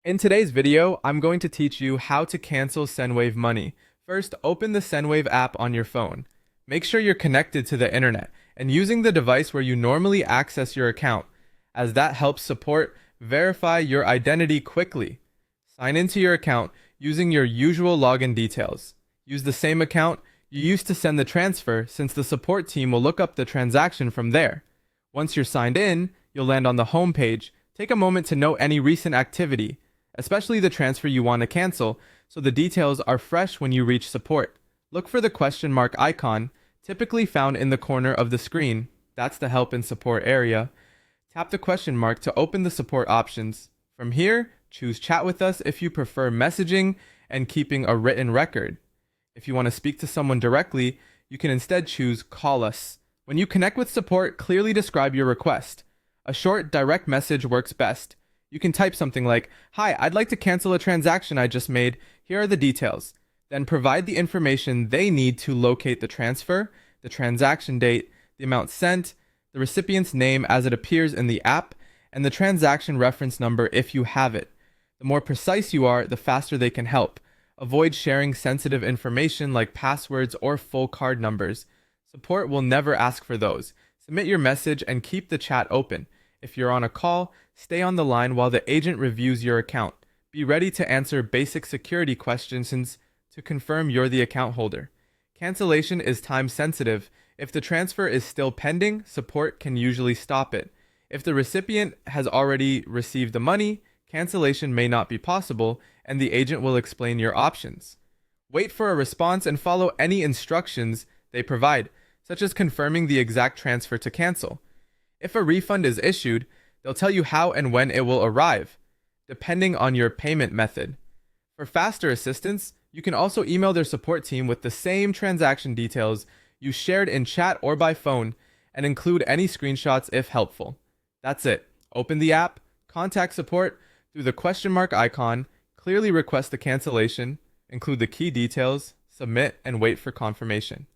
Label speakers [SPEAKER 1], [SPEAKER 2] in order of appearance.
[SPEAKER 1] In today's video, I'm going to teach you how to cancel Sendwave money. First, open the Sendwave app on your phone. Make sure you're connected to the internet and using the device where you normally access your account, as that helps support verify your identity quickly. Sign into your account using your usual login details. Use the same account you used to send the transfer, since the support team will look up the transaction from there. Once you're signed in, you'll land on the home page. Take a moment to note any recent activity, especially the transfer you want to cancel, so the details are fresh when you reach support. Look for the question mark icon, typically found in the corner of the screen. That's the help and support area. Tap the question mark to open the support options. From here, choose chat with us if you prefer messaging and keeping a written record. If you want to speak to someone directly, you can instead choose call us. When you connect with support, clearly describe your request. A short, direct message works best. You can type something like, "Hi, I'd like to cancel a transaction I just made. Here are the details." Then provide the information they need to locate the transfer, the transaction date, the amount sent, the recipient's name as it appears in the app, and the transaction reference number if you have it. The more precise you are, the faster they can help. Avoid sharing sensitive information like passwords or full card numbers. Support will never ask for those. Submit your message and keep the chat open. If you're on a call, stay on the line while the agent reviews your account. Be ready to answer basic security questions to confirm you're the account holder. Cancellation is time sensitive. If the transfer is still pending, support can usually stop it. If the recipient has already received the money, cancellation may not be possible, and the agent will explain your options. Wait for a response and follow any instructions they provide, such as confirming the exact transfer to cancel. If a refund is issued, they'll tell you how and when it will arrive, depending on your payment method. For faster assistance, you can also email their support team with the same transaction details you shared in chat or by phone, and include any screenshots if helpful. That's it. Open the app, contact support through the question mark icon, clearly request the cancellation, include the key details, submit, and wait for confirmation.